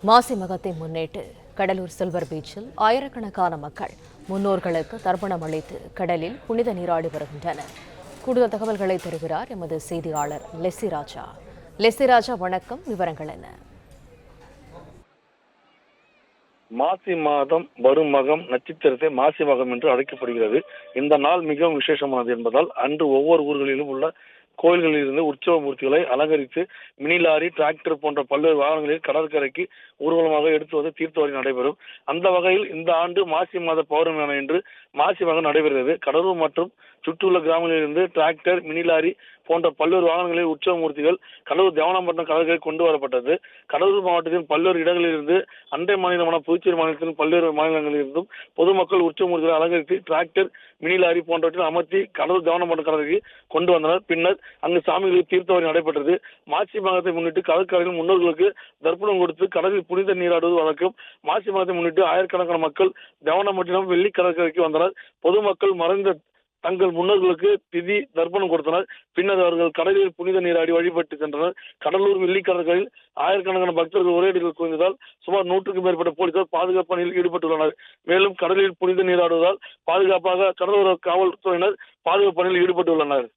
மாசி மகத்தை முன்னிட்டு கடலூர் சில்வர் பீச்சில் ஆயிரக்கணக்கான மக்கள் முன்னோர்களுக்கு தர்ப்பணம் அளித்து கடலில் புனித நீராடி வருகின்றனர். கூடுதல் தகவல்களை தருகிறார் எமது செய்தியாளர் லெஸ்ஸி ராஜா. லெஸ்ஸி ராஜா, வணக்கம். விவரங்கள் என்ன? மாசி மாதம் வரும் மகம் நட்சத்திரத்தை மாசி மகம் என்று அழைக்கப்படுகிறது. இந்த நாள் மிகவும் விசேஷமானது என்பதால் அன்று ஒவ்வொரு ஊர்களிலும் உள்ள கோயில்களில் இருந்து உற்சவ மூர்த்திகளை அலங்கரித்து மினிலாரி, டிராக்டர் போன்ற பல்வேறு வாகனங்களில் கடற்கரைக்கு ஊர்வலமாக எடுத்து வந்து தீர்த்தவாரி நடைபெறும். அந்த வகையில் இந்த ஆண்டு மாசி மாத பௌர்ணமி என்று மாசி மகம் நடைபெறுகிறது. கடலூர் மற்றும் சுற்றியுள்ள கிராமங்களில் இருந்து டிராக்டர், மினிலாரி போன்ற பல்வேறு வாகனங்களில் உற்சவ மூர்த்திகள் கடலூர் தேவனாம்பட்டினம் கடற்கரை கொண்டு வரப்பட்டது. கடலூர் மாவட்டத்தின் பல்வேறு இடங்களில் இருந்து அண்டை மாநிலமான புதுச்சேரி மாநிலத்தின் பல்வேறு மாநிலங்களில் இருந்தும் பொதுமக்கள் உற்சவ மூர்த்திகளை அலங்கரித்து டிராக்டர், மினிலாரி போன்றவற்றில் அமர்த்தி கடலூர் தேவனாம்பட்டினம் கடற்கரைக்கு கொண்டு வந்தனர். பின்னர் அங்கு சாமிகளுக்கு தீர்த்தவாரி நடைபெற்றது. மாசி மகத்தை முன்னிட்டு கடற்கரையில் முன்னோர்களுக்கு தர்ப்பணம் கொடுத்து கடலில் புனித நீராடுவது வழக்கம். மாசி மகத்தை முன்னிட்டு ஆயிரக்கணக்கான மக்கள் தேவனாம்பட்டினம் வெள்ளி கடற்கரைக்கு வந்தனர். பொதுமக்கள் மறைந்த தங்கள் முன்னோர்களுக்கு திதி தர்ப்பணம் கொடுத்தனர். பின்னர் அவர்கள் கடலில் புனித நீராடி வழிபட்டு சென்றனர். கடலூர் வெள்ளி கடற்கரையில் ஆயிரக்கணக்கான பக்தர்கள் ஒரே இடத்தில் குவிந்ததால் சுமார் 100க்கும் மேற்பட்ட போலீசார் பாதுகாப்பு பணியில் ஈடுபட்டுள்ளனர். மேலும் கடலில் புனித நீராடுவதால் பாதுகாப்பாக கடலோர காவல்துறையினர் பாதுகாப்பு பணியில் ஈடுபட்டுள்ளனர்.